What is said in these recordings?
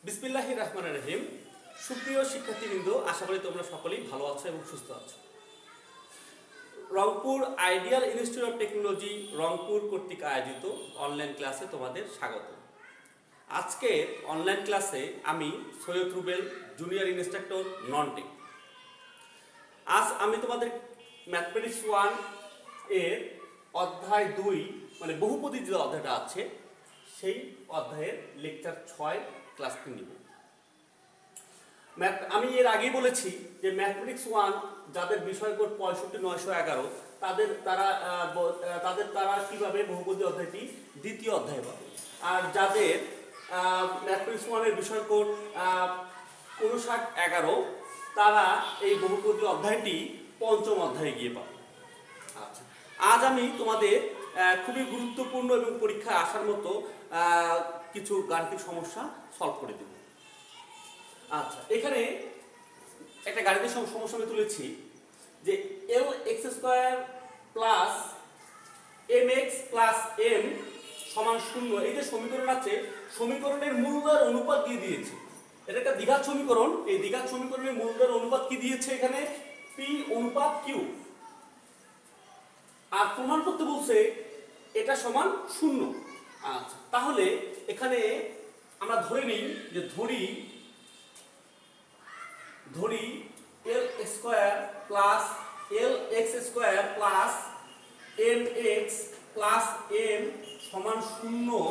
বিসমিল্লাহির রহমানির রহিম। সুপ্রিয় শিক্ষার্থীবৃন্দ, আশা করি তোমরা সকলেই ভালো আছো এবং সুস্থ আছো। Rangpur ideal institute of technology Rangpur কর্তৃক আয়োজিত অনলাইন ক্লাসে তোমাদের স্বাগত। আজকে অনলাইন ক্লাসে আমি সৈয়দ রুবেল, জুনিয়র ইনস্ট্রাক্টর নন-টেক। আজ আমি তোমাদের ম্যাথমেটিক্স 1 এর অধ্যায় 2 মানে বহুপদী যে অধ্যায়টা আছে সেই অধ্যায়ের লেকচার 6 ক্লাসটি নিব। আমি এর আগেই বলেছি যে ম্যাথমেটিক্স 1 যাদের বিষয় কোড 65911 তারা কিভাবে বহুপদী অধ্যায়টি দ্বিতীয় অধ্যায় পাবে, আর যাদের ম্যাথমেটিক্স 1 এর বিষয় কোড 5911 তারা এই বহুপদী অধ্যায়টি পঞ্চম অধ্যায়ে গিয়ে পাবে। আচ্ছা, আজ আমি তোমাদের খুবই গুরুত্বপূর্ণ এবং পরীক্ষায় আসার মতো কিছু গাণিতিক সমস্যা সলভ করে দেব। আচ্ছা, এখানে একটা গাণিতিক সমস্যা আমি তুলেছি যে lx² plus mx plus m সমান 0। এই যে সমীকরণ আছে, সমীকরণের মূলদ্বয়ের অনুপাত দিয়ে দিয়েছে। এটা একটা দ্বিঘাত সমীকরণ। এই দ্বিঘাত সমীকরণের মূলদ্বয়ের অনুপাত কি দিয়েছে? এখানে p অনুপাত q। আর প্রমাণ করতে বলছে এটা সমান 0। আচ্ছা, তাহলে এখানে আমরা ধরে নিই যে ধরি l² plus lx² plus mx plus m সমান 0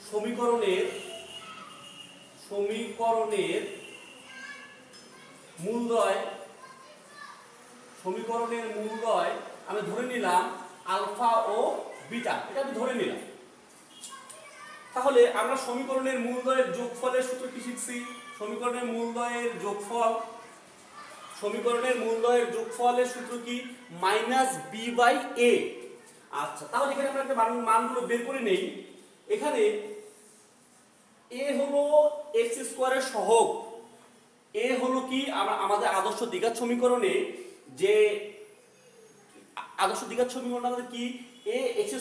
সমীকরণের মূলদ্বয় আমি ধরে নিলাম আলফা ও বিটা। এটা আমি ধরে নিলাম। তাহলে আমরা সমীকরণের মূলদ্বয়ের যোগফলের সূত্র কি শিখছি? সমীকরণের মূলদ্বয়ের যোগফলের সূত্র কি? -b/a। আচ্ছা, তাহলে এখানে আমরা একটা মানগুলো বের করে নেই। এখানে a হলো x² এর সহগ। a হলো কি? আমাদের আদর্শ দ্বিঘাত সমীকরণে যে আদর্শ দ্বিঘাত সমীকরণ আমাদের কি? ax²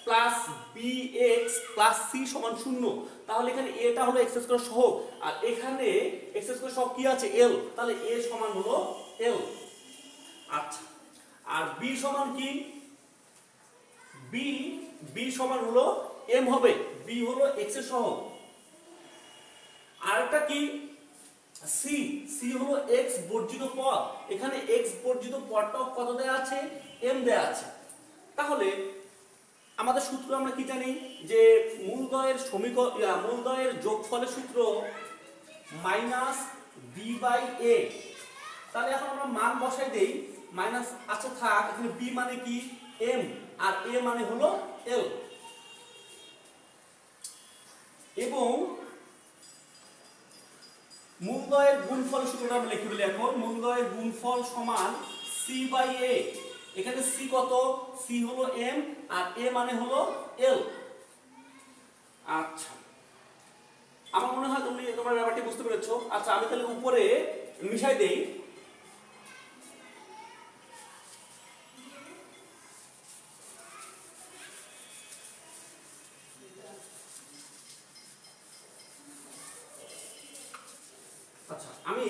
plus bx plus c সমান 0। তাহলে এখানে এটা হলো x² সহগ, আর এখানে x² সহগ কি আছে? l। তাহলে a সমান হলো l। আচ্ছা, আর b সমান কি? b সমান হলো m হবে। b হলো x এর সহগ। আর একটা কি? c হলো x বর্জিত পদ। এখানে x বর্জিত পদটাও কত দেয়া আছে? m দেয়া আছে। তাহলে আমাদের সূত্র আমরা কি জানি যে মূলদ্বয়ের যোগফলের সূত্র -b/a। তাহলে এখন আমরা মান বসাই দেই। মাইনাস আচ্ছা থাক, এখানে b মানে কি? m, আর a মানে হলো l। এবং মূলদ্বয়ের গুণফলের সূত্রটা আমরা লিখে ফেলি। এখন মূলদ্বয়ের গুণফল সমান c/a। এখানে c কত? c হলো m, আর a মানে হলো l। আচ্ছা, আমার মনে হয় তোমরা ব্যাপারটি বুঝতে পেরেছো। আচ্ছা, আমি তাহলে উপরে মিশাই দেই। আচ্ছা, আমি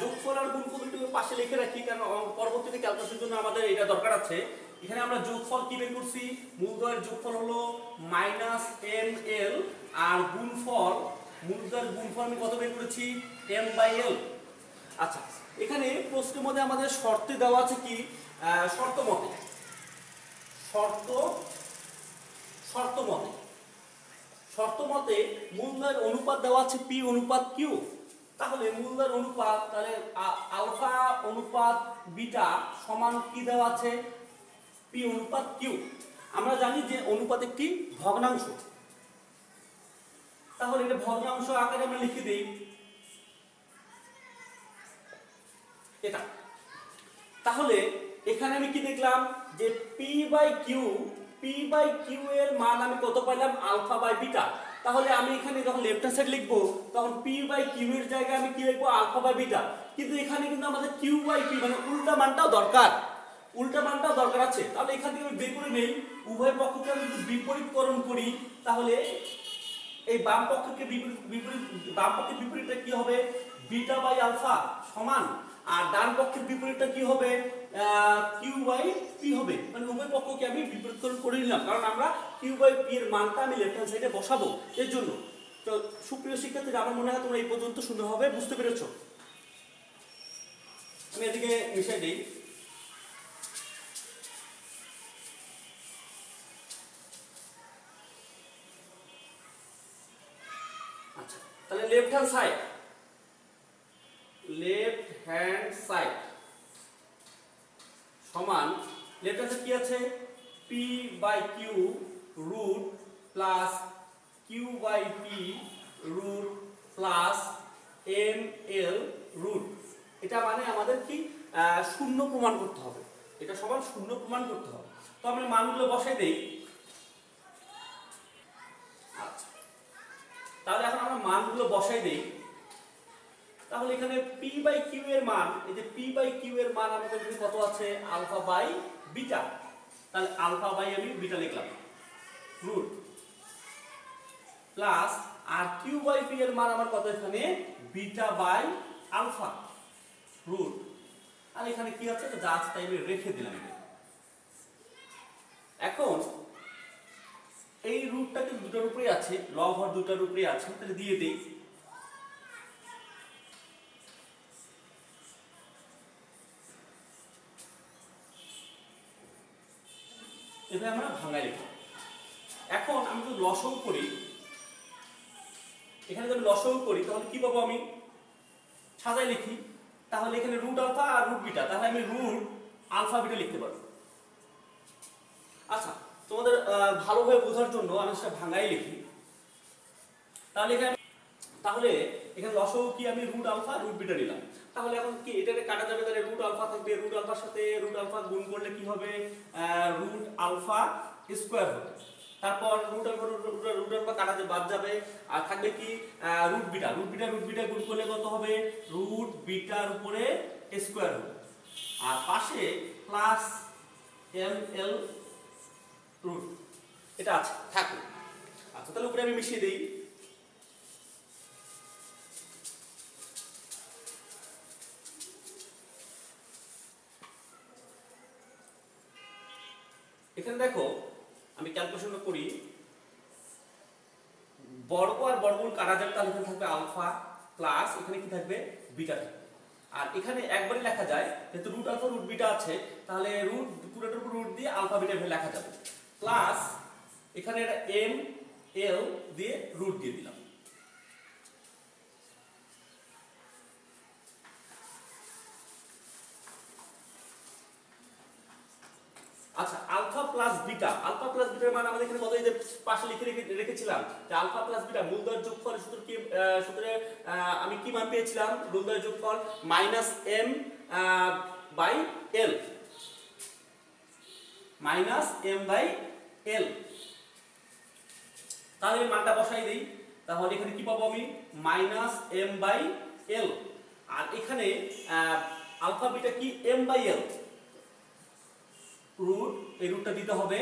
যোগফল আর গুণফল দুটো পাশে লিখে রাখি, কারণ পরবর্তীতে ক্যালকুলেশনের জন্য আমাদের এটা দরকার আছে। এখানে আমরা যোগফল কি বের করছি? মূলদ্বয়ের যোগফল হলো -ml, আর মূলদ্বয়ের গুণফল আমি কত বের করেছি? m/l। আচ্ছা, এখানে প্রশ্নের মধ্যে আমাদের শর্তে দেওয়া আছে কি? শর্ত মতে মূলদ্বয়ের অনুপাত দেওয়া আছে p অনুপাত q। তাহলে মূলদ্বয়ের অনুপাত, তাহলে আলফা অনুপাত বিটা সমান কি দেওয়া আছে? p অনুপাত q। আমরা জানি যে অনুপাত একটি ভগ্নাংশ। তাহলে এটা ভগ্নাংশ আকারে আমরা লিখে দেই এটা। তাহলে এখানে আমি কি দেখলাম যে p/q এর মান আমি কত পাইলাম? Alpha by beta. তাহলে আমি এখানে যখন লেফট হ্যান্ড সাইড লিখবো তখন p/q এর জায়গায় আমি কি লিখবো? Alpha by beta. কিন্তু এখানে কিন্তু আমাদের q/p মানে উল্টা মানটাও দরকার আছে। তাহলে এখান থেকে আমি বের করে নেই। উভয় পক্ষকে আমি যদি বিপরীতকরণ করি তাহলে এই বাম পক্ষকে বিপরীত বাম পক্ষের বিপরীতটা কি হবে বিটা বাই আলফা সমান, আর ডান পক্ষের বিপরীতটা কি হবে কিউ বাই পি হবে। মানে উভয় পক্ষকে আমি বিপরীতকরণ করে নিলাম, কারণ আমরা কিউ বাই পি এর মানটা আমি লেফট হ্যান্ড সাইডে বসাবো এর জন্য। তো সুপ্রিয় শিক্ষার্থীরা, আমার মনে হয় তোমরা এই পর্যন্ত সুন্দরভাবে বুঝতে পেরেছো। আমি এদিকে মিশাই দিই। আচ্ছা, তাহলে লেফট হ্যান্ড সাইড সমান, লেফট হ্যান্ড সাইড কি আছে p by q root plus q by p root plus m l root. এটা মানে আমাদের কি শূন্য প্রমাণ করতে হবে, এটা সমান শূন্য প্রমাণ করতে হবে। তো আমরা মানগুলো বসাই দেই। আচ্ছা, তাহলে এখন আমরা মানগুলো বসাই দেই। তাহলে এখানে পি বাই কিউ এর মান, এই যে পি বাই কিউ এর মান আমাদের কত আছে আলফা বাই বিটা। তাহলে আলফা বাই আমি বিটা লিখলাম রুট প্লাস, আর কিউ বাই পি এর মান আমার কত এখানে বিটা বাই আলফা রুট। আর এখানে কি আছে যা আছে তাই আমি রেখে দিলাম। এখন এই রুটটা কিন্তু দুটোর উপরে আছে, লব হর দুটোর উপরে আছে, তাহলে দিয়ে দেই। এভাবে আমরা ভাঙাই লিখলাম। এখন আমি যদি লসগু করি, এখানে যদি লসগু করি তাহলে কি পাবো আমি সাজাই লিখি, তাহলে এখানে রুট আলফা আর রুট বিটা, তাহলে আমি রুট আলফা বিটা লিখতে পারবো। আচ্ছা, তোমাদের ভালোভাবে বোঝার জন্য আমি সেটা ভাঙাই লিখি। তাহলে এখানে লসগু কি আমি রুট আলফা রুট বিটা নিলাম। তাহলে এখন কি এটাকে কাটা যাবে, তাহলে রুট আলফা থাকবে, রুট আলফার সাথে রুট আলফা গুণ করলে কি হবে রুট আলফা স্কয়ার হবে। তারপর রুট আলফা কাটা বাদ যাবে, আর থাকবে কি রুট বিটা গুণ করলে কত হবে রুট বিটার উপরে স্কয়ার হবে, আর পাশে প্লাস এম এল রুট, এটা আছে থাকবে। আচ্ছা, তাহলে উপরে আমি মিশিয়ে দিই। এখানে দেখো আমি ক্যালকুলেশন করি, বর্গ আর বর্গমূল কাটা যাবে, তাহলে এখানে থাকবে আলফা প্লাস এখানে কি থাকবে বিটা থাকবে। আর এখানে একবারই লেখা যায়, যেহেতু রুট আলফা রুট বিটা আছে, তাহলে রুট পুরোটার উপর রুট দিয়ে আলফা বিটা এভাবে লেখা যাবে, প্লাস এখানে এটা এম এল দিয়ে রুট দিয়ে দিলাম। আচ্ছা, আলফা প্লাস বিটার মান আমাদের এখানে কত, এই যে পাশে লিখে রেখেছিলাম যে আলফা প্লাস বিটা মূলদ্বয়ের যোগফল সূত্র কি, সূত্রে আমি কি মান পেয়েছিলাম মূলদ্বয়ের যোগফল মাইনাস এম বাই এল, তাহলে এই মানটা বসাই দেই। তাহলে এখানে কি পাবো আমি মাইনাস এম বাই এল, আর এখানে আলফা বিটা কি এম বাই এল রুট, এই রুটটা দিতে হবে,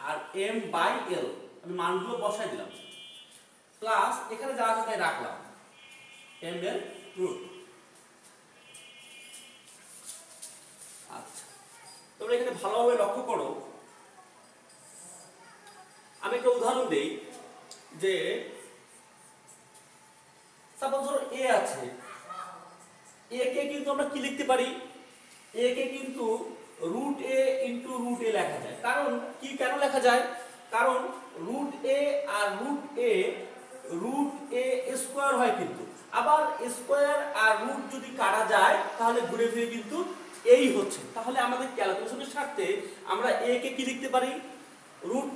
আর এম বাই এল আমি মানগুলো বসাই দিলাম, প্লাস এখানে যা আছে তাই রাখলাম এম এল রুট। আচ্ছা, তোমরা এখানে ভালোভাবে লক্ষ্য করো, আমি একটা উদাহরণ দেই যে সাপোজ ধরো এ আছে, এ কে কিন্তু আমরা কি লিখতে পারি, এ কে কিন্তু রুট এ ইন্টু রুট এ লেখা যায়। কারণ কি, কেন লেখা যায়, কারণ রুট এ আর রুট এ স্কয়ার হয়, কিন্তু আবার স্কয়ার আর রুট যদি কাটা যায় তাহলে ঘুরে ফিরে কিন্তু এই হচ্ছে। তাহলে আমাদের ক্যালকুলেশনের স্বার্থে আমরা এ কে কি লিখতে পারি রুট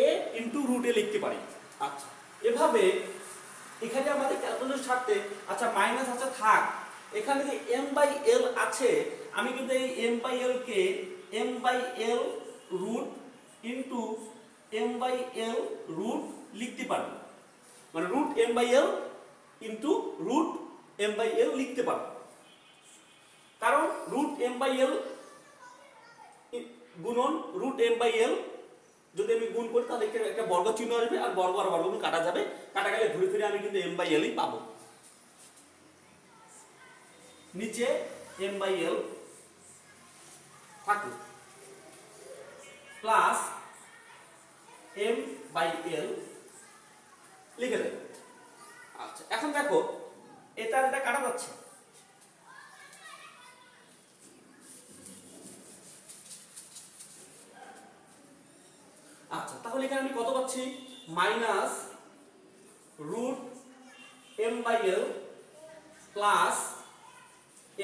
এ ইন্টু রুট এ লিখতে পারি। আচ্ছা, এভাবে এখানে আমাদের ক্যালকুলেশনের স্বার্থে, আচ্ছা মাইনাস আচ্ছা থাক, এখানে যে এম বাই এল আছে, আমি কিন্তু এই এম বাই এল কে m by l root into m by l root লিখতে পারবো, মানে root m by l into root m by l লিখতে পারবো। কারণ রুট এম বাই এল গুণন রুট এম বাই এল যদি আমি গুণ করি তাহলে একটা বর্গ চিহ্ন আসবে, আর বর্গ আর বর্গমূল কাটা যাবে, কাটা গেলে ঘুরে ফিরে আমি কিন্তু m/l পাবো। নিচে m/l থাকে প্লাস m/l লিখে দেব। আচ্ছা, এখন দেখো এটা কাটা যাচ্ছে, আচ্ছা তাহলে এখানে আমি কত পাচ্ছি, minus root m/l plus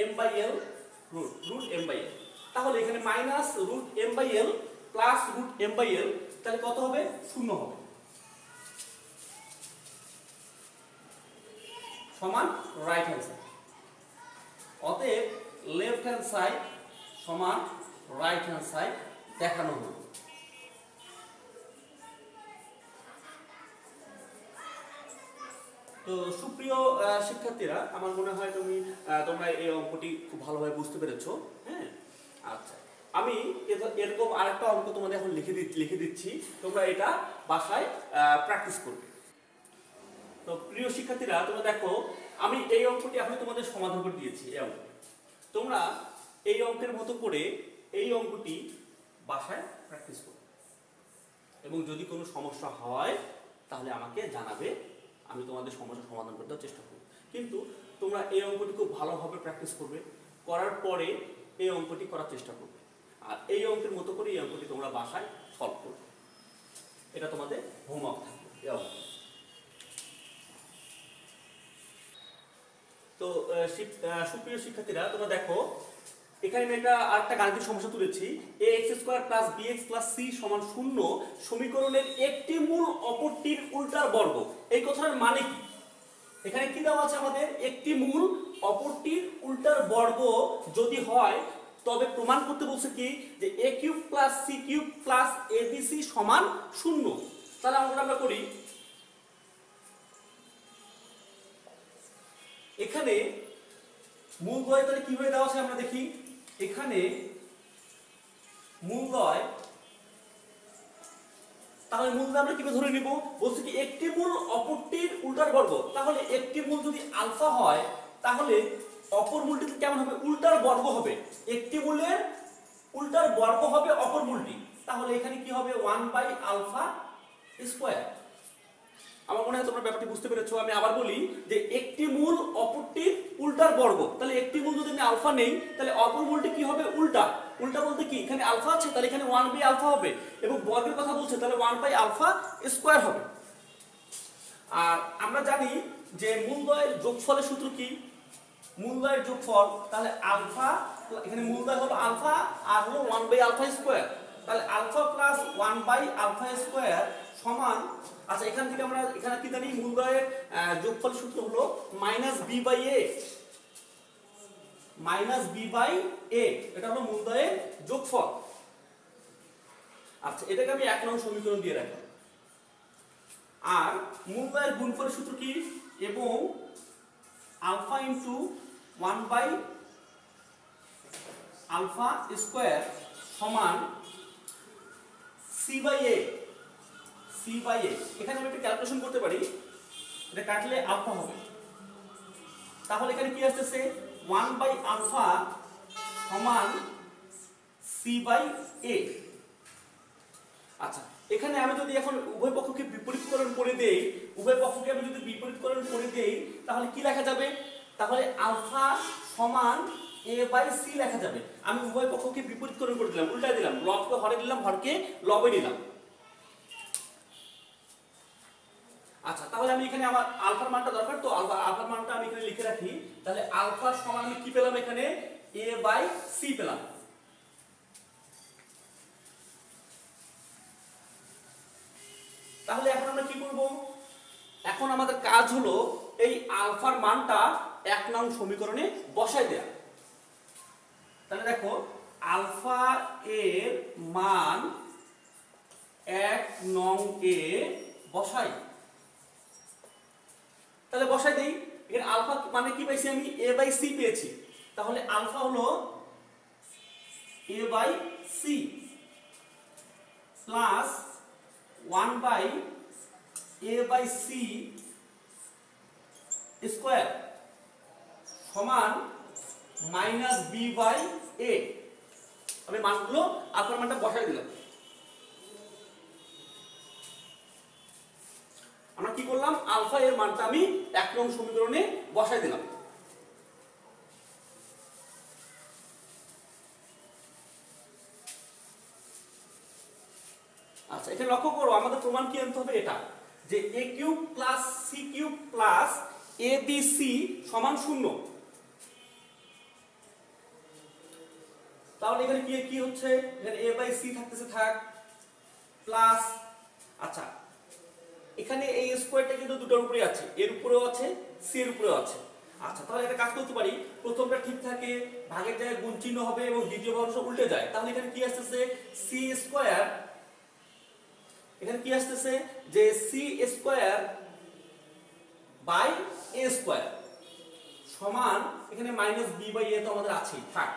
m/l root m/l। তাহলে এখানে minus root m/l plus root m/l, তাহলে কত হবে, 0 হবে, সমান রাইট হ্যান্ড সাইড। অতএব লেফট হ্যান্ড সাইড সমান রাইট হ্যান্ড সাইড দেখানো হলো। তো সুপ্রিয় শিক্ষার্থীরা, আমার মনে হয় তোমরা এই অঙ্কটি খুব ভালোভাবে বুঝতে পেরেছো। হ্যাঁ, আচ্ছা আমি এরকম আরেকটা অঙ্ক তোমাদের এখন লিখে দিচ্ছি, তোমরা এটা বাসায় প্র্যাকটিস করবে। তো প্রিয় শিক্ষার্থীরা, তোমরা দেখো আমি এই অঙ্কটি এখন তোমাদের সমাধান করে দিয়েছি। এই অঙ্ক তোমরা এই অঙ্কের মতো করে এই অঙ্কটি বাসায় প্র্যাকটিস করবে, এবং যদি কোনো সমস্যা হয় তাহলে আমাকে জানাবে, আমি তোমাদের সমস্যা সমাধান করতে চেষ্টা করব। কিন্তু তোমরা এই অঙ্কটি খুব ভালোভাবে প্র্যাকটিস করবে, করার পরে এই অঙ্কটি করার চেষ্টা করবে, আর এই অঙ্কের মতো করে এই অঙ্কটি তোমরা বাসায় সলভ করবে। এটা তোমাদের হোমওয়ার্ক থাকবে এই অঙ্ক। তো সুপ্রিয় শিক্ষার্থীরা, তোমরা দেখো এখানে আমি আরেকটা গাণিতিক সমস্যা তুলেছি। ax² + bx + c = 0 সমীকরণের একটি মূল অপরটির উল্টার বর্গ। এই কথাটার মানে কি? এখানে কি দেওয়া আছে আমাদের, একটি মূল অপরটির উল্টার বর্গ যদি হয় তবে প্রমাণ করতে বলছে কি, যে a³ + c³ + abc = 0। তাহলে আমরা করি, এখানে মূলদ্বয় তাহলে কিভাবে দেওয়া আছে আমরা দেখি। এখানে মূলদ্বয়, তাহলে মূলদ্বয় আমরা কিভাবে ধরে নিব, বলছি কি একটি মূল অপরটির উল্টার বর্গ। তাহলে একটি মূল যদি আলফা হয় তাহলে অপর মূলটি কেমন হবে, উল্টার বর্গ হবে। একটি মূলের উল্টার বর্গ হবে অপর মূলটি, তাহলে এখানে কি হবে, 1/α²। আমার মনে হয় তোমরা ব্যাপারটি বুঝতে পেরেছো। আমি আবার বলি যে একটি মূল অপরটির উল্টার বর্গ, তাহলে একটি মূল যদি আমি আলফা নেই তাহলে অপর মূলটি কি হবে, উল্টা। উল্টা বলতে কি, এখানে আলফা আছে তাহলে এখানে 1/α হবে, এবং বর্গের কথা বলছে তাহলে 1/α² হবে। আর আমরা জানি যে মূলদ্বয়ের যোগফলের সূত্র কি, মূলদ্বয়ের যোগফল, তাহলে আলফা, এখানে মূলদ্বয় হলো আলফা আর হলো 1/α², তাহলে আলফা প্লাস 1/α² সমান, আচ্ছা এখান থেকে আমরা এখানে কি জানি, মূলদ্বয়ের যোগফল সূত্র হলো -b/a, এটা হলো মূলদ্বয়ের যোগফল। আচ্ছা এটাকে আমি 1 নং সমীকরণ দিয়ে রাখলাম। আর মূলদ্বয়ের গুণফলের সূত্র কি, এবং আলফা ইনটু 1/α² সমান c/a। এখানে আমি একটা ক্যালকুলেশন করতে পারি, এটা কাটলে আলফা হবে, তাহলে এখানে কি আসছে, 1/α সমান c/a। আচ্ছা এখানে আমি যদি এখন উভয় পক্ষকে বিপরীতকরণ করে দেই, তাহলে কি লেখা যাবে, তাহলে আলফা সমান a/c লেখা যাবে। আমি উভয় পক্ষকে বিপরীতকরণ করে দিলাম, উল্টায় দিলাম, লবকে হরে দিলাম, হরকে লবে নিলাম। আচ্ছা তাহলে আমি এখানে আমার আলফার মানটা দরকার, তো আলফার মানটা আমি এখানে লিখে রাখি। তাহলে আলফা সমান আমি কি পেলাম, এখানে a/c পেলাম। তাহলে এখন আমরা কি করব, এখন আমাদের কাজ হলো এই আলফার মানটা 1 নং সমীকরণে বসাই দেয়া। তাহলে দেখো আলফা এর মান 1 নং এ বসাই, তাহলে বসাই দেই। এখানে আলফা মানে কি পাইছি আমি, a/c পেয়েছি, তাহলে আলফা হলো a/c plus 1 by a by c square সমান মাইনাস b বাই a। আমি মানগুলো আলফার মানটা বসাই দিলাম। আমরা কি করলাম, আলফা এর মানটা আমি 1 নং সমীকরণে বসাই দিলাম। আচ্ছা, এটা লক্ষ্য করো, আমাদের প্রমাণ কি আনতে হবে, এটা যে a cube plus c cube plus abc সমান 0। তাহলে এখানে কি হচ্ছে, এখানে a বাই c থাকতেছে, থাক প্লাস, আচ্ছা এখানে এই স্কয়ারটা কিন্তু দুটোর উপরে আছে, এর উপরেও আছে c এর উপরেও আছে। আচ্ছা, তাহলে একটা কাজ করতে পারি, প্রথমটা ঠিক থাকে, ভাগের জায়গায় গুণ চিহ্ন হবে এবং দ্বিতীয় ভাগটা উল্টে যায়। তাহলে এখানে কি আসতেছে, c স্কয়ার, এখানে কি আসতেছে যে c square by a square সমান, এখানে মাইনাস b বাই a তো আমাদের আছেই, থাক।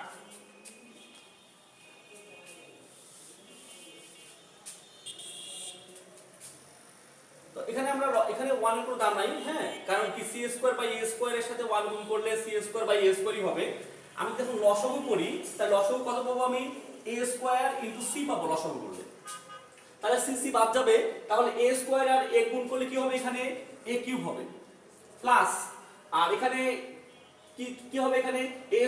তো এখানে আমরা এখানে 1 এর কোনো দাম নাই, হ্যাঁ, কারণ কি c square by a square এর সাথে 1 গুণ করলে c স্কয়ার বাই a স্কয়ারই হবে। আমি যখন লসাগু করি, তাহলে লসাগু কত পাবো, আমি a স্কয়ার ইনটু c পাবো লসাগু করলে। তাহলে c বাদ যাবে, তাহলে a স্কয়ার আর a গুণ করলে কি হবে, এখানে a কিউব হবে প্লাস, আর এখানে কি হবে, এখানে a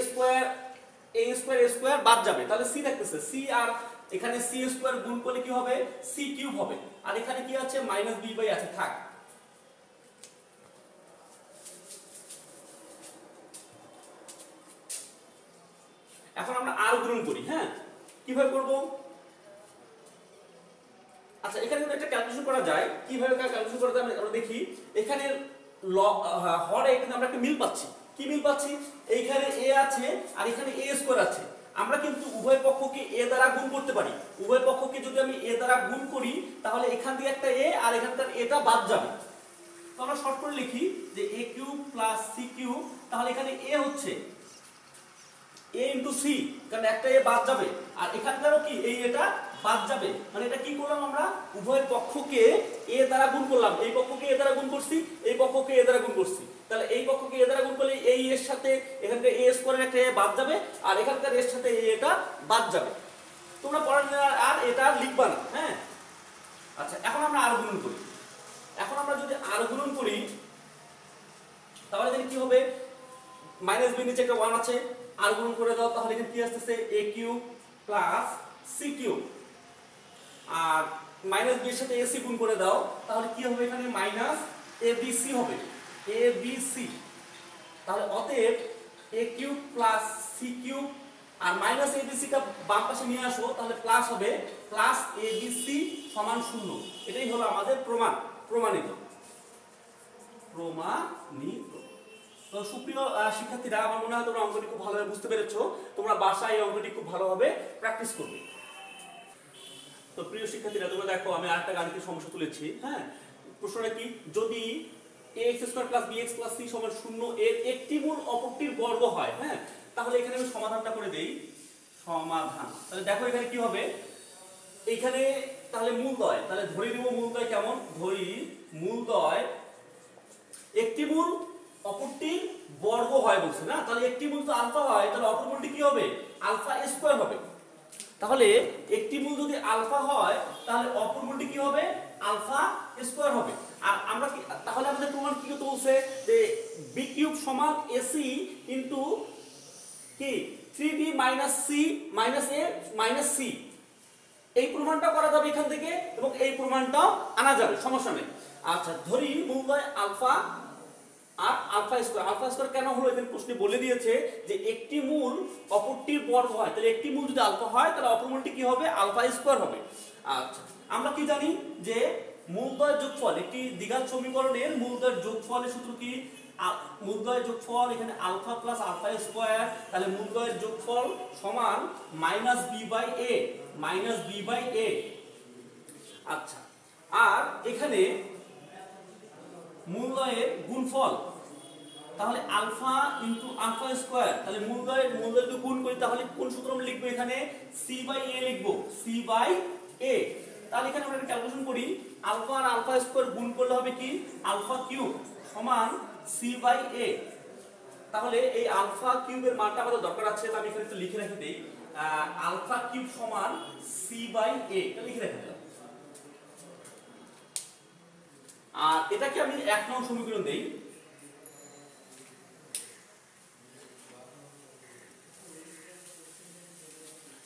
স্কয়ার বাদ যাবে, তাহলে c থাকতেছে, c আর এখানে c স্কয়ার গুণ করলে কি হবে, c কিউব হবে, আর এখানে কি আছে, মাইনাস b বাই আছে, থাক। এখন আমরা আর গুণন করি, হ্যাঁ, কিভাবে করব, আচ্ছা এখানে কিন্তু একটা ক্যালকুলেশন করা যায়, কিভাবে ক্যালকুলেশন করা যায় আমরা দেখি। এখানে হরে কিন্তু আমরা একটা মিল পাচ্ছি, কি মিল পাচ্ছি, এইখানে a আছে আর এখানে a স্কয়ার আছে। আমরা কিন্তু উভয় পক্ষকে a দ্বারা গুণ করতে পারি, উভয় পক্ষকে যদি আমি a দ্বারা গুণ করি, তাহলে এখান থেকে একটা a আর এখানকার এটা বাদ যাবে। তো আমরা শর্ট করে লিখি যে a cube plus c cube, তাহলে এখানে a হচ্ছে a ইনটু c, কারণ একটা a বাদ যাবে, আর এখানকারও কি এই এটা বাদ যাবে, মানে এটা কি করলাম, আমরা উভয় পক্ষকে a দ্বারা গুণ করলাম, এই পক্ষকে a দ্বারা গুণ করছি, এই পক্ষকে a দ্বারা গুণ করছি, তাহলে এই পক্ষকে a দ্বারা গুণ করলে এই এর সাথে এখানকার a স্কয়ারের একটা a বাদ যাবে, আর এখানকার এর সাথে এটা বাদ যাবে। তোমরা পড়ার আর এটা লিখবা না, হ্যাঁ। আচ্ছা, এখন আমরা আর গুণন করি, এখন আমরা যদি আর গুণন করি, তাহলে এখানে কি হবে, মাইনাস b নিচে একটা 1 আছে, আর গুণ করে দাও, তাহলে এখানে কি আসতেছে, a cube plus c cube, আর মাইনাস b এর সাথে ac গুণ করে দাও, তাহলে কি হবে, এখানে মাইনাস abc হবে, abc। তাহলে অতএব a cube plus c cube, আর মাইনাস abc টা বাম পাশে নিয়ে আসো, তাহলে প্লাস হবে, প্লাস abc সমান 0। এটাই হলো আমাদের প্রমাণিত। তো সুপ্রিয় শিক্ষার্থীরা, আমার মনে হয় তোমরা অঙ্কটি খুব ভালোভাবে বুঝতে পেরেছো, তোমরা বাসায় এই অঙ্কটি খুব ভালোভাবে প্র্যাকটিস করবে। তো প্রিয় শিক্ষার্থীরা, তোমরা দেখো, আমি আরেকটা গাণিতিক সমস্যা তুলেছি, হ্যাঁ। প্রশ্নটা কি, যদি ax square plus bx plus c সমান 0 এর একটি মূল অপরটির বর্গ হয়, হ্যাঁ, তাহলে এখানে আমি সমাধানটা করে দেই। সমাধান, তাহলে দেখো এখানে কি হবে, এইখানে তাহলে মূলদ্বয়, তাহলে ধরে নিব মূলদ্বয় কেমন, ধরি মূলদ্বয় একটি মূল অপরটির বর্গ হয় বলছে না, তাহলে একটি মূল তো আলফা হয়, তাহলে অপর মূলটি কি হবে, আলফা স্কয়ার হবে। তাহলে একটি মূল যদি আলফা হয়, তাহলে অপর মূলটি কি হবে, আলফা স্কয়ার হবে। আর আমরা কি, তাহলে আমাদের প্রমাণ কি করতে বলছে, যে b কিউব সমান ac ইনটু কি 3b minus c minus a minus c, এই প্রমাণটা করা যাবে এখান থেকে, এবং এই প্রমাণটাও আনা যাবে, সমস্যা নেই। আচ্ছা, ধরি মূলদ্বয় আলফা আর আলফা স্কয়ার কেন হলো, এখানে প্রশ্নে বলে দিয়েছে যে একটি মূল অপরটির বর্গ হয়, তাহলে একটি মূল যদি আলফা হয়, তাহলে অপর মূলটি কি হবে, আলফা স্কয়ার হবে। আচ্ছা, আমরা কি জানি যে মূলদ্বয়ের যোগফল, একটি দ্বিঘাত সমীকরণের মূলদ্বয়ের যোগফলের সূত্র কি, মূলদ্বয়ের যোগফল এখানে আলফা প্লাস আলফা স্কয়ার, তাহলে মূলদ্বয়ের যোগফল সমান minus b by a, minus b by a। আচ্ছা, আর এখানে মূলদ্বয়ের গুণফল, তাহলে আলফা ইনটু আলফা স্কয়ার, তাহলে মূলদ্বয় যদি গুণ করি, তাহলে কোন সূত্র আমরা লিখবো, এখানে c বাই a লিখবো, c বাই a। তাহলে এখানে আমরা ক্যালকুলেশন করি, আলফা আর আলফা স্কয়ার গুণ করলে হবে কি আলফা কিউব সমান সি বাই এ। তাহলে এই আলফা কিউবের মানটা আমাদের দরকার আছে, আমি এখানে একটু লিখে রেখে দেই। আলফা কিউব সমান সি বাই এ, এটা লিখে রেখে দিলাম। আর এটাকে আমি 1 নং সমীকরণ দেই।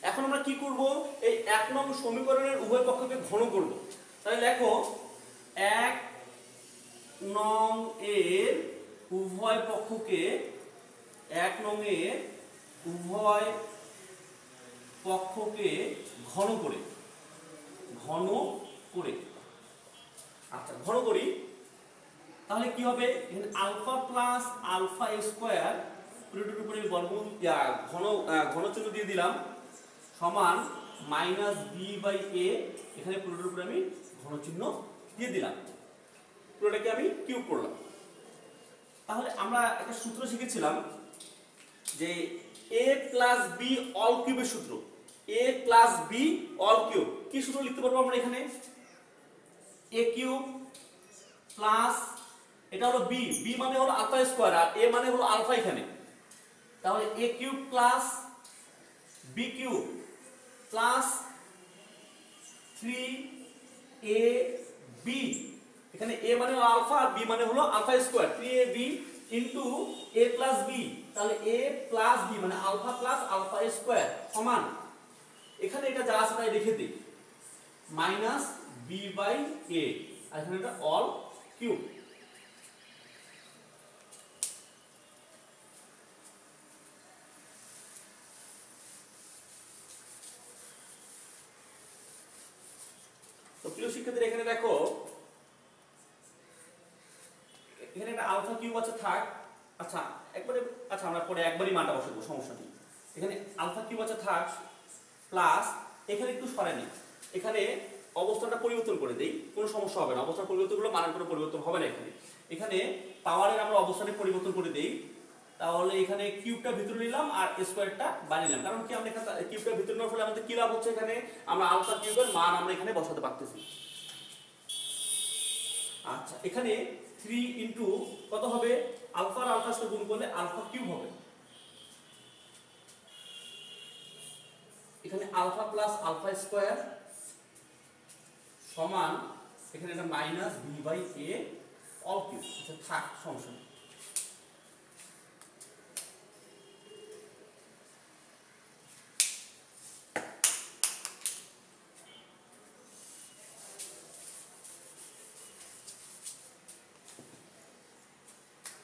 এখন আমরা কি করব, এই 1 নং সমীকরণের উভয় পক্ষকে ঘন করব। তাহলে দেখো 1 নং এর উভয় পক্ষকে 1 নং এর উভয় পক্ষকে ঘন করে আচ্ছা ঘন করি। তাহলে কি হবে, এখানে আলফা প্লাস আলফা স্কয়ার পুরোটার উপরে বর্গমূল ঘন চিহ্ন দিয়ে দিলাম সমান মাইনাস বি বাই এ, এখানে পুরোটার উপরে আমি ঘন চিহ্ন দিয়ে দিলাম, পুরোটাকে আমি কিউব করলাম। তাহলে আমরা একটা সূত্র শিখেছিলাম যে a প্লাস বি অল কিউবের সূত্র, a plus b all cube. কি সূত্র লিখতে পারবো আমরা এখানে, a কিউব প্লাস এটা হলো বি, বি মানে হলো আলফা স্কয়ার আর a মানে হলো আলফা এখানে। তাহলে a cube plus b cube plus 3ab, এখানে a মানে হলো আলফা আর b মানে হলো alpha square, 3ab into a plus b। তাহলে a প্লাস b মানে আলফা প্লাস আলফা স্কয়ার সমান, এখানে এটা যা আছে তাই লিখে দিই, মাইনাস b বাই a, আর এখানে এটা অল কিউব। তো প্রিয় শিক্ষার্থীরা এখানে দেখো, এখানে একটা আলফা কিউব আছে থাক, আচ্ছা আমরা পরে একবারই মানটা বসাবো, সমস্যা নেই। এখানে আলফা কিউব আছে থাক প্লাস এখানে একটু সরাই নিই, এখানে অবস্থানটা পরিবর্তন করে দেই, কোনো সমস্যা হবে না, অবস্থান পরিবর্তন করলে মানের কোনো পরিবর্তন হবে না। এখানে পাওয়ারের আমরা অবস্থানে পরিবর্তন করে দেই, তাহলে এখানে কিউবটা ভিতরে নিলাম আর স্কয়ারটা বাইরে নিলাম। কারণ কি আমরা এখানে কিউবটা ভিতরে নেওয়ার ফলে আমাদের কি লাভ হচ্ছে, এখানে আমরা আলফা কিউবের মান আমরা এখানে বসাতে পারতেছি। আচ্ছা এখানে 3 ইনটু কত হবে, আলফা আর আলফার সাথে গুণ করলে আলফা কিউব হবে, এখানে আলফা প্লাস আলফা স্কয়ার সমান এখানে এটা minus b by a all cube. আচ্ছা থাক, সমস্যা নেই।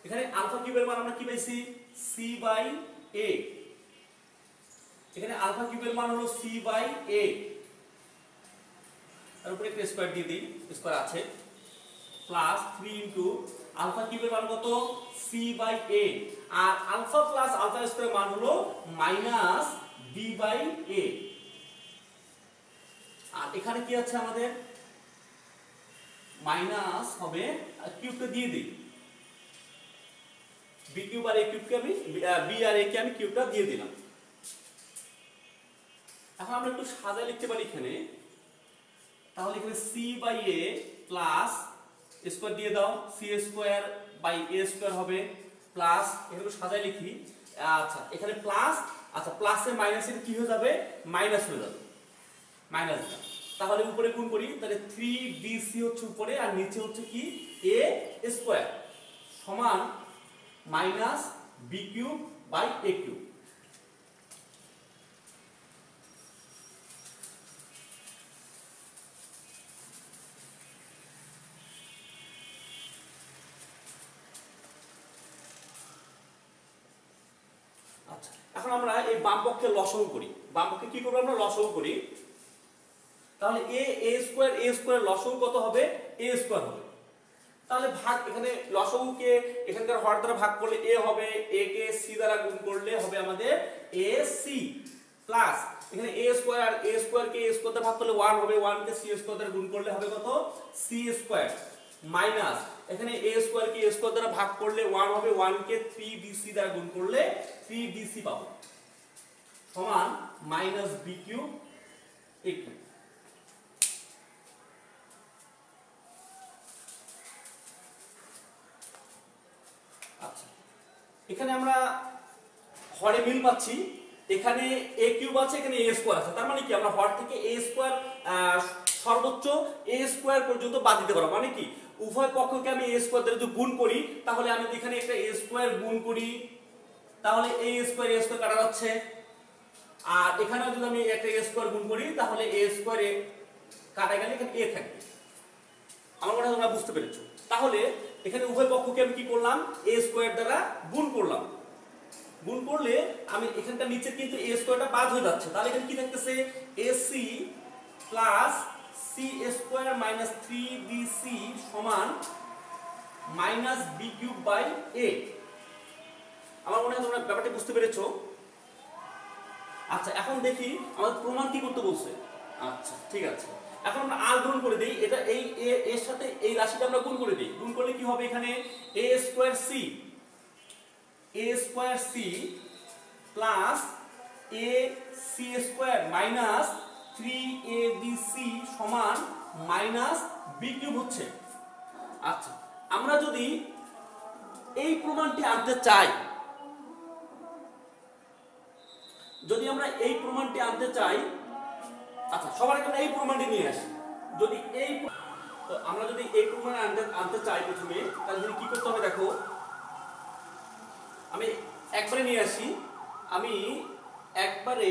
এখানে আলফা কিউবের মান আমরা কি পাইছি, সি বাই এ, এখানে আলফা কিউবের মান হলো সি বাই এ, তার উপরে একটা স্কয়ার দিয়ে দিই, স্কয়ার আছে, প্লাস 3 ইনটু আলফা কিউবের মান কত, সি বাই এ, আর আলফা প্লাস আলফা স্কয়ারের মান হলো মাইনাস বি বাই এ। আর এখানে কি আছে আমাদের, মাইনাস হবে, কিউবটা দিয়ে দিই, বি কিউব আর এ কিউবকে আমি বি আর এ কে আমি কিউবটা দিয়ে দিলাম। এখন আমরা একটু সাজায় লিখতে পারি এখানে, তাহলে এখানে c by a plus square দিয়ে দাও, c square by a square হবে প্লাস, এখানে সাজায় লিখি, আচ্ছা এখানে প্লাস, আচ্ছা প্লাসে মাইনাসে কি হয়ে যাবে, মাইনাস হয়ে যাবে, মাইনাস দিলাম। তাহলে উপরে গুণ করি, তাহলে 3bc হচ্ছে উপরে আর নিচে হচ্ছে কি a স্কয়ার সমান minus b cube by a cube. আচ্ছা এখন আমরা এই বাম পক্ষে লসাগু করি, বাম পক্ষে কি করব আমরা, লসাগু করি। তাহলে a স্কয়ার লসাগু কত হবে, a স্কয়ার হবে। তাহলে ভাগ, এখানে লসাগুকে এখানকার হর দ্বারা ভাগ করলে a হবে, a কে c দ্বারা গুণ করলে হবে আমাদের ac প্লাস এখানে a স্কয়ার আর a স্কয়ার কে a স্কয়ার দ্বারা ভাগ করলে 1 হবে, 1 কে c স্কয়ার দ্বারা গুণ করলে হবে কত, c স্কয়ার মাইনাস এখানে a স্কয়ার কে a স্কয়ার দ্বারা ভাগ করলে 1 হবে, 1 কে 3bc দ্বারা গুণ করলে 3bc পাবো সমান minus b cube a cube. এখানে আমরা হরে মিল পাচ্ছি, এখানে a কিউব আছে, এখানে a স্কয়ার আছে। তার মানে কি আমরা হর থেকে a স্কয়ার সর্বোচ্চ a স্কয়ার পর্যন্ত বাদ দিতে পারবো। মানে কি উভয় পক্ষকে আমি a স্কয়ার দ্বারা যদি গুণ করি, তাহলে আমি এখানে একটা a স্কয়ার গুণ করি, তাহলে a স্কয়ার কাটা যাচ্ছে। আর এখানে যদি আমি একটা a স্কয়ার গুণ করি, তাহলে a স্কয়ার কাটা গেলে এখানে a থাকবে। আমার মনে হয় তোমরা বুঝতে পেরেছো। তাহলে এখানে উভয় পক্ষকে আমি কি করলাম, a স্কয়ার দ্বারা গুণ করলাম। গুণ করলে আমি এখানকার নিচে কিন্তু a স্কয়ারটা বাদ হয়ে যাচ্ছে। তাহলে এখানে কি থাকতেছে, ac plus c square minus 3bc সমান minus b cube by a। আমার মনে হয় তোমরা ব্যাপারটা বুঝতে পেরেছো। আচ্ছা, এখন দেখি আমাদের প্রমাণ কি করতে বলছে। আচ্ছা ঠিক আছে, এখন আমরা আর গুণ করে দেই। এটা এই এর সাথে এই রাশিটা আমরা গুণ করে দেই। গুণ করলে কি হবে, এখানে a square c plus ac square minus 3abc সমান মাইনাস b কিউব হচ্ছে। আচ্ছা, আমরা যদি এই প্রমাণটি আনতে চাই, আচ্ছা সবার আগে আমরা এই প্রমাণটি নিয়ে আসি। আমরা যদি এই প্রমাণ আনতে চাই প্রথমে, তাহলে কি করতে হবে দেখো, আমি একবারে নিয়ে আসি। আমি একবারে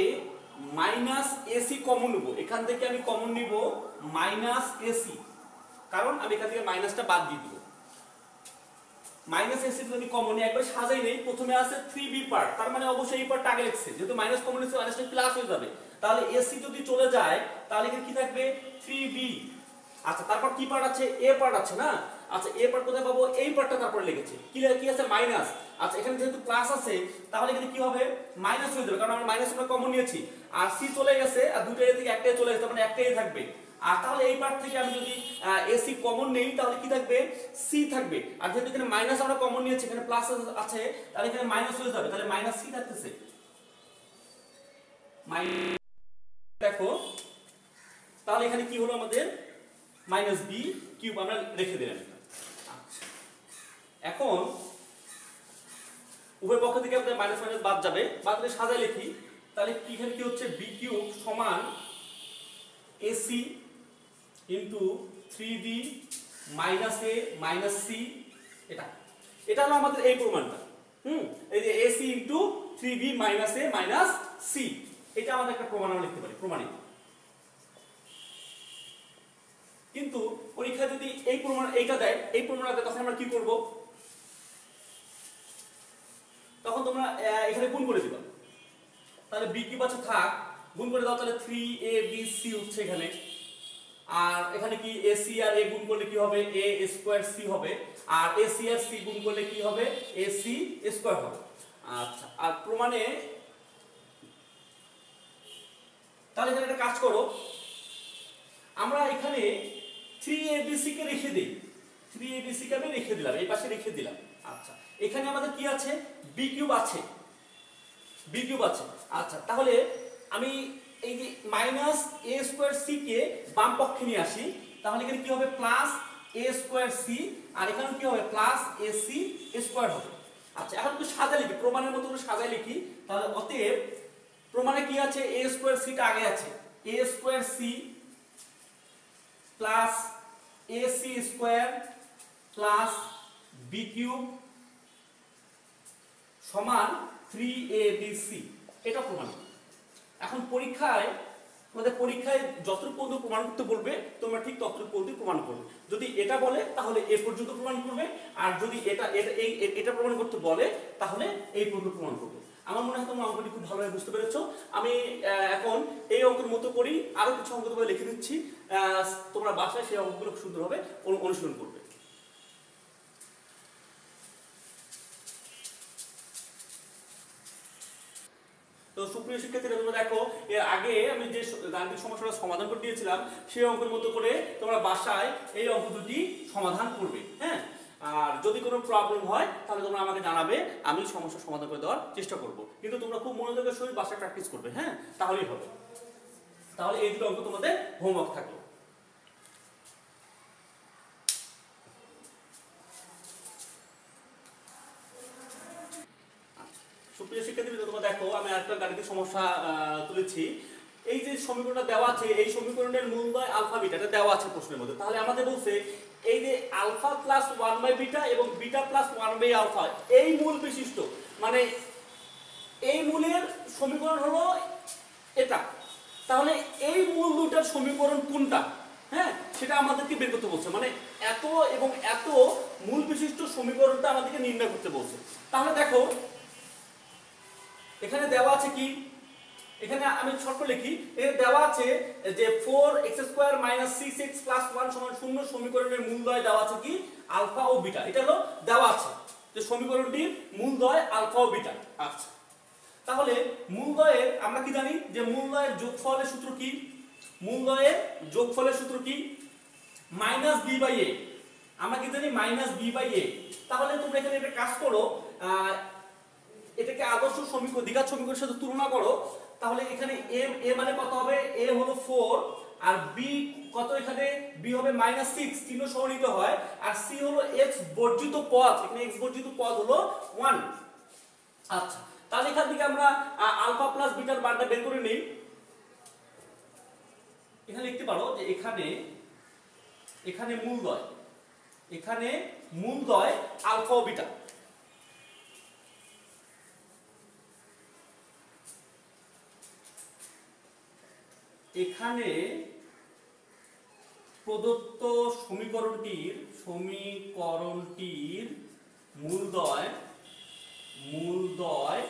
মাইনাস এসি কমন নেব। এখান থেকে আমি কমন নিব মাইনাস এসি, কারণ আমি এখান থেকে মাইনাসটা বাদ দিয়ে দিব। মাইনাস এসি যদি কমন নিই, একবার সাজাই নেই। প্রথমে আছে 3b পার্ট, তার মানে অবশ্যই এই পার্টটা আগে লিখছে, যেহেতু মাইনাস কমন নিচ্ছে মাইনাসটা প্লাস হয়ে যাবে। তাহলে এসি যদি চলে যায়, তাহলে এখানে কি থাকবে 3b। আচ্ছা, তারপর কি পার্ট আছে, এ পার্ট আছে না। আচ্ছা, এ পার্ট কোথায় পাবো, এই পার্টটা তারপরে লিখেছে। কি আছে, মাইনাস। আচ্ছা, এখানে যেহেতু প্লাস আছে, তাহলে এখানে কি হবে, মাইনাস হয়ে যাবে, কারণ আমরা মাইনাস আমরা কমন নিয়েছি। আর সি চলে গেছে, আর দুটো এ থেকে একটাই চলে গেছে, মানে একটাই থাকবে। আর তাহলে এই পার্ট থেকে আমি যদি এসি কমন নেই, তাহলে কি থাকবে, সি থাকবে। আর যেহেতু এখানে মাইনাস আমরা কমন নিয়েছি, এখানে প্লাস আছে, তাহলে এখানে মাইনাস হয়ে যাবে, তাহলে মাইনাস সি থাকতেছে। দেখো, তাহলে এখানে কি হলো আমাদের, মাইনাস বি কিউব আমরা রেখে দিলাম। আচ্ছা, এখন উভয় পক্ষ থেকে আমাদের মাইনাস মাইনাস বাদ যাবে, বাদ দিয়ে সাজায় লিখি। তাহলে কি এখানে কি হচ্ছে, বি কিউব সমান এসি ইন্টু 3b মাইনাস এ মাইনাস সি। এটা হলো আমাদের এই প্রমাণটা। এই যে এসি ইন্টু 3b মাইনাস এ মাইনাস সি, এটা আমাদের একটা প্রমাণ আমরা লিখতে পারি, প্রমাণিত। কিন্তু পরীক্ষায় যদি এই প্রমাণ এইটা দেয়, এই প্রমাণটা, তখন আমরা কি করব, তখন তোমরা এখানে গুণ করে দিবা। তাহলে বি কিউব আছে থাক, গুণ করে দাও, তাহলে 3abc হচ্ছে এখানে। আর এখানে কি এসি আর এ গুণ করলে কি হবে, এ স্কয়ার সি হবে। আর এসি আর সি গুণ করলে কি হবে, এসি স্কয়ার হবে। আচ্ছা, আর প্রমাণে তাহলে এখানে একটা কাজ করো, আমরা এখানে 3abc কে রেখে দেই। 3abc কে আমি রেখে দিলাম, এই পাশে রেখে দিলাম। আচ্ছা, এখানে আমাদের কি আছে, বি কিউব আছে, বি কিউব আছে। আচ্ছা, তাহলে আমি এই যে মাইনাস এ স্কয়ার সি কে বাম পক্ষে নিয়ে আসি, তাহলে এখানে কি হবে, প্লাস এ স্কয়ার সি, আর এখানে কি হবে, প্লাস এসি স্কয়ার হবে। আচ্ছা, এখন একটু সাজায় লিখি, প্রমাণের মতো করে সাজায় লিখি। তাহলে অতএব প্রমাণে কি আছে, এ স্কয়ার সিটা আগে আছে, a square c plus a c square plus b cube সমান 3abc, এটা প্রমাণ। এখন পরীক্ষায় যতটুকু পর্যন্ত প্রমাণ করতে বলবে, তোমরা ঠিক ততটুকু পর্যন্ত প্রমাণ করবে। যদি এটা বলে তাহলে এ পর্যন্ত প্রমাণ করবে, আর যদি এটা প্রমাণ করতে বলে তাহলে এই পর্যন্ত প্রমাণ করবে। আমার মনে হয় তোমরা অঙ্কটি খুব ভালোভাবে বুঝতে পেরেছো। আমি এখন এই অঙ্কের মতো করি আরো কিছু অঙ্ক তোমায় লিখে দিচ্ছি, তোমরা বাসায় সেই অঙ্কগুলো সুন্দরভাবে অনুশীলন করবে। তো সুপ্রিয় শিক্ষার্থীরা, তোমরা দেখো, এর আগে আমি যে গাণিতিক সমস্যাটা সমাধান করে দিয়েছিলাম, সেই অঙ্কের মতো করে তোমরা বাসায় এই অঙ্ক দুটি সমাধান করবে। হ্যাঁ, আর যদি কোনো প্রবলেম হয় তাহলে তোমরা আমাকে জানাবে, আমি সমস্যার সমাধান করে দেওয়ার চেষ্টা করব। কিন্তু তোমরা খুব মনোযোগের সহিত বাসায় প্র্যাকটিস করবে। হ্যাঁ, তাহলেই হবে। তাহলে এই দুটো অঙ্ক তোমাদের হোমওয়ার্ক থাকলো। সুপ্রিয় শিক্ষার্থী, তোমরা দেখো আমি আরেকটা গাণিতিক সমস্যা তুলেছি। এই যে সমীকরণটা দেওয়া আছে, এই সমীকরণের মূলদ্বয় আলফা বিটা এটা দেওয়া আছে প্রশ্নের মধ্যে। তাহলে আমাদের বলছে এই যে আলফা প্লাস 1/বিটা এবং বিটা প্লাস 1/আলফা এই মূল বিশিষ্ট, মানে এই মূলের সমীকরণ হলো এটা। তাহলে এই মূল দুটার সমীকরণ কোনটা, হ্যাঁ, সেটা আমাদেরকে বের করতে বলছে। মানে এত এবং এত মূল বিশিষ্ট সমীকরণটা আমাদেরকে নির্ণয় করতে বলছে। তাহলে দেখো এখানে দেওয়া আছে কি, এখানে আমি ছোট লিখি, এখানে দেওয়া আছে যে 4x² - 6x + 1 = 0 সমীকরণের মূলদ্বয় দেওয়া আছে কি আলফা ও বিটা। এটা হলো দেওয়া আছে যে সমীকরণটির মূলদ্বয় আলফা ও বিটা। আচ্ছা, তাহলে মূলদ্বয়ের আমরা কি জানি যে মূলদ্বয়ের যোগফলের সূত্র কি, মূলদ্বয়ের যোগফলের সূত্র কি -b/a। আমরা কি জানি -b/a। তাহলে তোমরা এখানে একটা কাজ করো, এটাকে আদর্শ সমীকরণ দ্বিঘাত সমীকরণের সাথে তুলনা করো। তাহলে এখানে a মানে কত হবে, a হলো 4 আর b কত, এখানে b হবে -6 চিহ্ন সহনীত হয়, আর c হলো x বর্জিত পদ, এখানে x বর্জিত পদ হলো 1। আচ্ছা, তাহলে এখান থেকে আমরা আলফা প্লাস বিটার মানটা বের করে নেই। এখানে লিখতে পারো যে এখানে মূলদ্বয় আলফা ও বিটা। এখানে প্রদত্ত সমীকরণটির মূলদ্বয়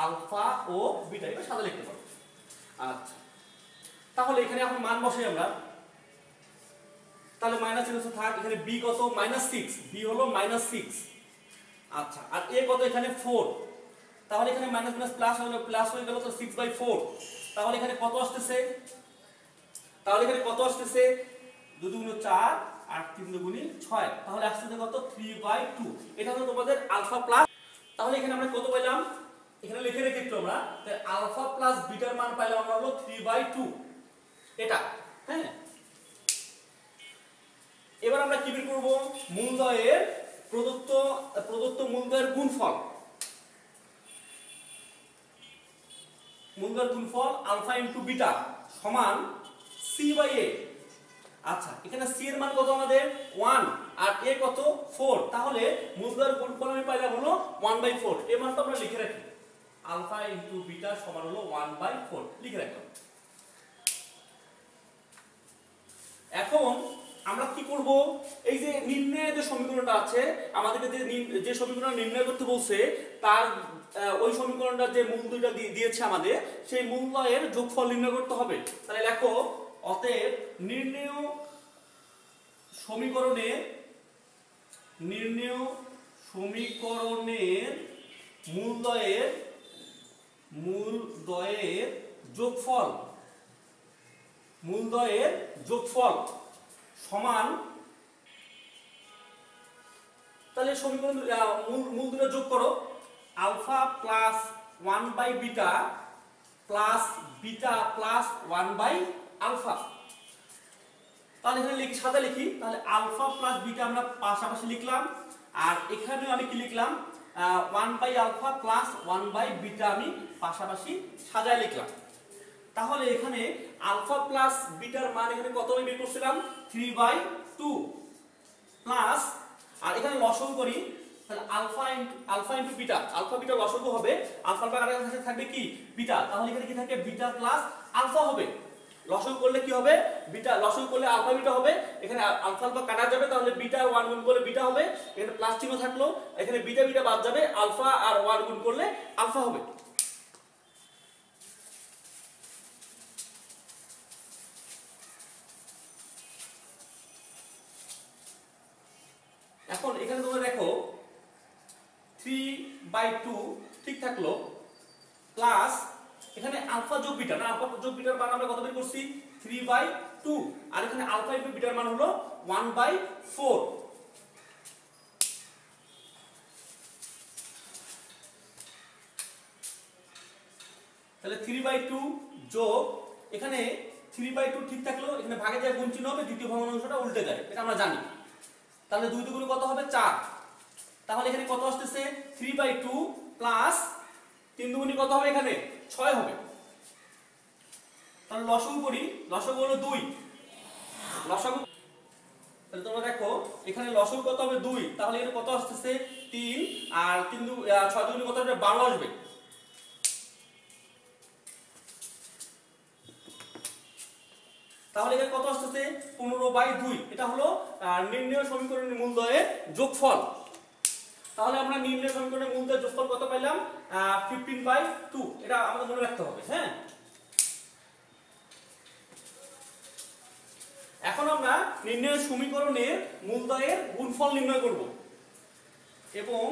আলফা ও বিটা, এটা সাদা লিখতে পারো। আচ্ছা, তাহলে এখানে এখন মান বসাই আমরা। তাহলে মাইনাস চিহ্ন থাক, এখানে b কত -6, b হলো -6। আচ্ছা, আর a কত এখানে 4, তাহলে এখানে মাইনাস মাইনাস প্লাস হলো, প্লাস হয়ে গেল তো 6/4। তাহলে এখানে কত আসতেছে, 2 × 4 আর 3 × 6, তাহলে আসতেছে কত 3/2। এটা হলো তোমাদের আলফা প্লাস। তাহলে এখানে আমরা কত পেলাম, এখানে লিখে রেখে একটু আমরা আলফা প্লাস বিটার মান পাইলাম আমরা হলো 3/2 এটা, হ্যাঁ। এবার আমরা কি বের করব, মূলদ্বয়ের প্রদত্ত মূলদ্বয়ের গুণফল, আলফা ইনটু বিটা সমান c/a। আচ্ছা, এখানে c এর মান কত আমাদের 1 আর a কত 4, তাহলে মূলদ্বয়ের গুণফল আমি পাইলাম হলো 1/4। এই মানটা আমরা লিখে রাখি, আলফা ইনটু বিটা সমান হলো 1/4 লিখে রাখলাম। এখন আমরা কি করব, এই যে নির্ণয়ের যে সমীকরণটা আছে আমাদেরকে যে সমীকরণ নির্ণয় করতে বলছে, তার ওই সমীকরণটা যে মূল দুইটা দিয়েছে আমাদের, সেই মূলদ্বয়ের যোগফল নির্ণয় করতে হবে। তাহলে দেখো, অতএব নির্ণেয় সমীকরণের মূলদ্বয়ের যোগফল সমান, তাহলে সমীকরণ মূল দুটো যোগ করো, আলফা প্লাস 1/বিটা প্লাস বিটা প্লাস 1/আলফা। তাহলে এখানে সাদা লিখি, তাহলে আলফা প্লাস বিটা আমরা পাশাপাশি লিখলাম, আর এখানেও আমি কি লিখলাম 1/আলফা প্লাস 1/বিটা আমি পাশাপাশি সাজায় লিখলাম। তাহলে এখানে আলফা প্লাস বিটার মান এখানে কত আমি বের করছিলাম 3/2 প্লাস, আর এখানে লসাগু করি, তাহলে alpha into beta, alpha beta লসাগু হবে, আলফার কাছে থাকবে কি বিটা, তাহলে এখানে কি থাকে বিটা প্লাস আলফা হবে। লসাগু করলে কি হবে, বিটা লসাগু করলে আলফা বিটা হবে, এখানে আলফা আলফা কাটা যাবে, তাহলে বিটা আর 1 গুণ করলে বিটা হবে, এখানে প্লাস চিহ্ন থাকলো, এখানে বিটা বিটা বাদ যাবে, আলফা আর 1 গুণ করলে আলফা হবে। এখন এখানে তোমরা দেখো 3/2 ঠিক থাকলো, প্লাস এখানে আলফা যোগ বিটা, না আলফা যোগ বিটার মান আমরা কত বের করছি 3/2, আর এখানে আলফা ইনটু বিটার মান হলো 1/4। তাহলে 3/2 যোগ এখানে 3/2 ঠিক থাকলো, এখানে ভাগে যায় গুণ চিহ্ন হবে, দ্বিতীয় ভগ্নাংশটা উল্টে যায়, এটা আমরা জানি। তাহলে 2 দুগুণ কত হবে 4, তাহলে এখানে কত আসতেছে 3/2 প্লাস 3 দুগুণে কত হবে এখানে 6 হবে। তাহলে লসাগু করি, লসাগু হলো 2, লসাগু তাহলে তোমরা দেখো এখানে লসাগু কত হবে 2, তাহলে এর কত আসছে 3 আর 6 দুগুণে কত হবে 12 আসবে। তাহলে এখানে কত আসছে 15/2, এটা হলো নির্ণয় সমীকরণের মূলদ্বয়ের যোগফল। তাহলে আমরা নির্ণয় সমীকরণের মূলদ্বয়ের যোগফল কত পাইলাম 15/2, এটা আমাদের মনে রাখতে হবে। হ্যাঁ, এখন আমরা নির্ণয় সমীকরণের মূলদ্বয়ের গুণফল নির্ণয় করব এবং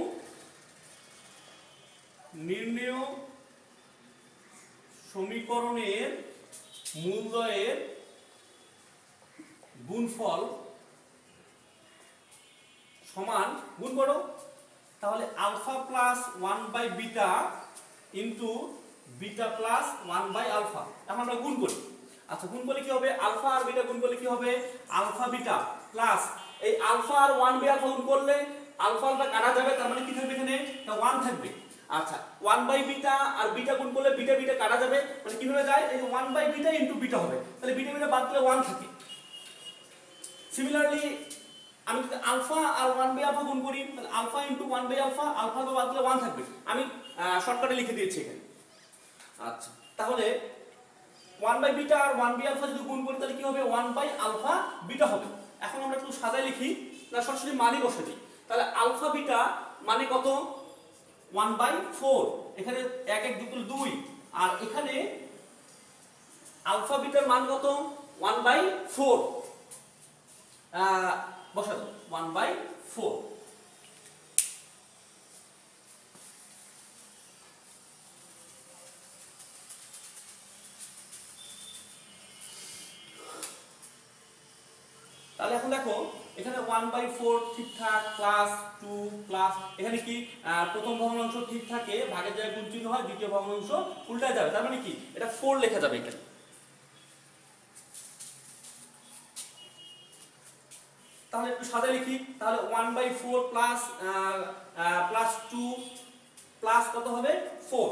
নির্ণয় সমীকরণের মূলদ্বয়ের গুণফল সমান গুণ করো, তাহলে আলফা প্লাস 1/বিটা ইন্টু বিটা প্লাস 1/আলফা। এখন আমরা গুণ করি। আচ্ছা, গুণ করলে কি হবে আলফা আর বিটা গুণ করলে কি হবে আলফা বিটা প্লাস এই আলফা আর 1/আলফা গুণ করলে আলফা আলফা কাটা যাবে, তার মানে কি থাকবে এখানে 1 থাকবে। আচ্ছা, 1/বিটা আর বিটা গুণ করলে বিটা বিটা কাটা যাবে, মানে কিভাবে যায় এই 1/বিটা ইন্টু বিটা হবে, তাহলে বিটা বিটা বাদ দিলে 1 থাকে। সিমিলারলি আমি যদি আলফা আর 1/আলফা গুণ করি তাহলে আলফা ইন্টু 1/আলফা, আলফা বাদ দিলে 1 থাকবে। আমি শর্টকাটে লিখে দিয়েছি এখানে। আচ্ছা, তাহলে 1/বিটা আর 1/আলফা যদি গুণ করি তাহলে কি হবে 1/আলফা বিটা হবে। এখন আমরা একটু সাজায় লিখি, না সরাসরি মানই বসে দিই। তাহলে আলফা বিটা মানে কত 1/4, এখানে 1 1 2 2, আর এখানে আলফা বিটার মান কত 1/4 বসা দাও 1/4। তাহলে এখন দেখো এখানে 1/4 ঠিকঠাক, প্লাস 2 প্লাস এখানে কি প্রথম ভগ্নাংশ ঠিক থাকে, ভাগের জায়গায় গুণ চিহ্ন হয়, দ্বিতীয় ভগ্নাংশ উল্টা যাবে, তার মানে কি এটা 4 লেখা যাবে এখানে। তাহলে একটু সাদা লিখি, তাহলে 1/4 প্লাস 2 প্লাস কত হবে 4।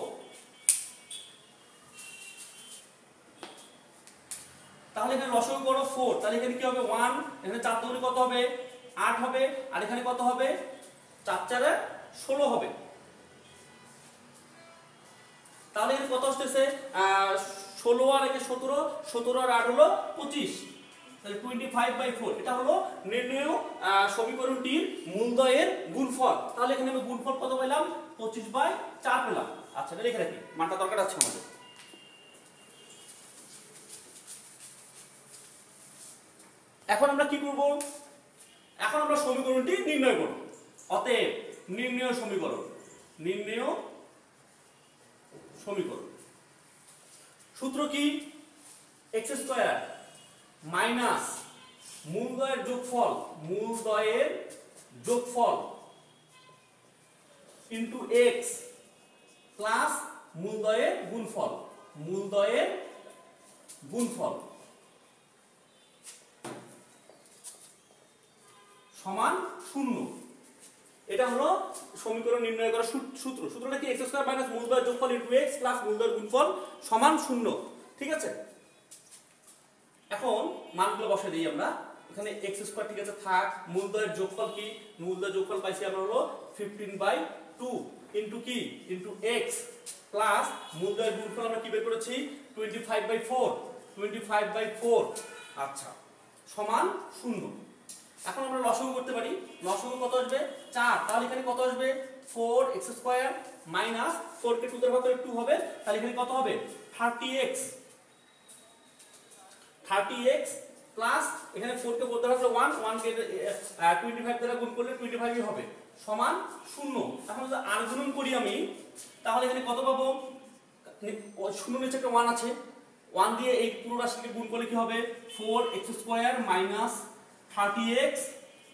তাহলে এখানে লসাগু করো 4, তাহলে এখানে কি হবে 1, এখানে 4 দুগুণে কত হবে 8 হবে, আর এখানে কত হবে 4 4 16 হবে। তাহলে এখানে কত আসতেছে 16 আর 17, 17 আর 8 হলো 25, তাহলে 25/4। এটা হলো নির্ণয় সমীকরণটির মূলদ্বয়ের গুণফল। তাহলে এখানে আমি গুণফল কত পেলাম 25/4 পেলাম। আচ্ছা, এটা লিখে রাখি, মানটা দরকার আছে আমাদের। এখন আমরা কি করব, এখন আমরা সমীকরণটি নির্ণয় করব। অতএব নির্ণয় সমীকরণ সূত্র কি x² মাইনাস মূলদ্বয়ের যোগফল ইনটু x প্লাস মূলদ্বয়ের গুণফল সমান 0। এটা হলো সমীকরণ নির্ণয় করার সূত্র। সূত্রটা কি x² মাইনাস মূলদ্বয়ের যোগফল ইনটু x প্লাস মূলদ্বয়ের গুণফল সমান 0। ঠিক আছে, এখন মানগুলো বসাই দিই আমরা। এখানে x² ঠিক আছে থাক, মূলদ্বয়ের যোগফল কি, মূলদ্বয়ের যোগফল পাইছি আমরা হলো 15/2 ইনটু কি ইনটু x প্লাস মূলদ্বয়ের গুণফল আমরা কি বের করেছি 25/4। আচ্ছা, সমান 0। এখন আমরা লসাগু করতে পারি। লসাগু কত আসবে 4, তাহলে এখানে কত আসবে 4x² মাইনাস 4 কে 2 দ্বারা ভাগ করে 2 হবে, তাহলে এখানে কত হবে 30x প্লাস এখানে 4 কে 4 দ্বারা ভাগ করলে 1 কে 25 দ্বারা গুণ করলে 25 হবে সমান 0। এখন যদি আর গুণন করি আমি, তাহলে এখানে কত পাবো 0 নিচে একটা 1 আছে, 1 দিয়ে এই পুরো রাশিকে গুণ করলে কি হবে 4x² মাইনাস 30x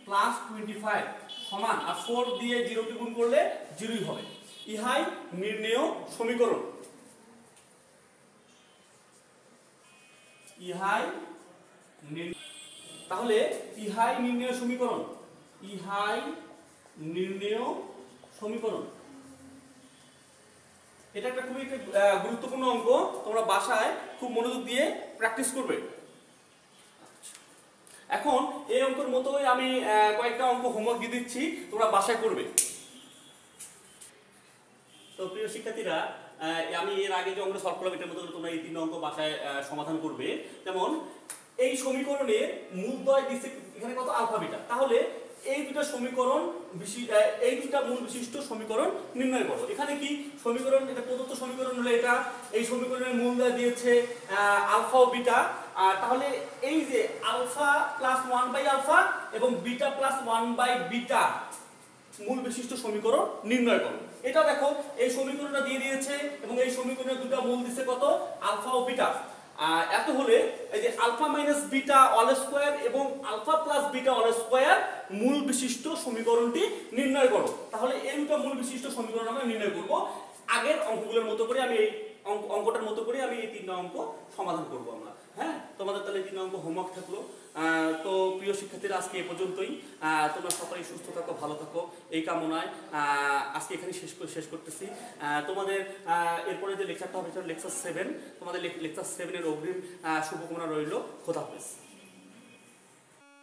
প্লাস 25 সমান, আর 4 দিয়ে 0 কে গুণ করলে 0ই হবে। ইহাই নির্ণয় সমীকরণ। তাহলে ইহাই নির্ণয় সমীকরণ। এটা একটা খুবই গুরুত্বপূর্ণ অঙ্ক, তোমরা বাসায় খুব মনোযোগ দিয়ে প্র্যাকটিস করবে। এখন এই অঙ্কের মতোই আমি কয়েকটা অঙ্ক হোমওয়ার্ক দিয়ে দিচ্ছি, তোমরা বাসায় করবে। তো প্রিয় শিক্ষার্থীরা, আমি এর আগে যে অঙ্কটা সলভ করলাম এটার মতো তোমরা এই 3 অঙ্ক বাসায় সমাধান করবে। যেমন এই সমীকরণের মূলদ্বয় দিচ্ছে এখানে কত আলফা বিটা, তাহলে এই দুটো সমীকরণ এই দুটো মূল বিশিষ্ট সমীকরণ নির্ণয় করো। এখানে কি সমীকরণ, এটা প্রদত্ত সমীকরণ হলো এটা, এই সমীকরণের মূলদ্বয় দিয়েছে আলফা ও বিটা, তাহলে এই যে আলফা প্লাস 1 বাই আলফা এবং বিটা প্লাস 1 বাই বিটা মূল বিশিষ্ট সমীকরণ নির্ণয় করো। এটা দেখো এই সমীকরণটা দিয়ে দিয়েছে এবং এই সমীকরণের দুটো মূল দিচ্ছে কত আলফা ও বিটা। এত হলে এই যে alpha minus beta all square এবং alpha plus beta all square মূল বিশিষ্ট সমীকরণটি নির্ণয় করো। তাহলে এই দুটো মূল বিশিষ্ট সমীকরণ আমরা নির্ণয় করব। আগের অঙ্কগুলোর মতো করে আমি এই অঙ্কটার মতো করে আমি এই 3টা অঙ্ক সমাধান করব আমরা। হ্যাঁ, তোমাদের তাহলে 3 অঙ্ক হোমওয়ার্ক থাকলো। তো প্রিয় শিক্ষার্থীরা, আজকে এই পর্যন্তই। তোমরা সকলেই সুস্থ থাকো, ভালো থাকো এই কামনায় আজকে এখানে শেষ করতেছি। তোমাদের এরপরে যে লেকচারটা হবে সেটা লেকচার 7, তোমাদের লেকচার 7 এর অগ্রিম শুভকামনা রইল। খোদা হাফেজ।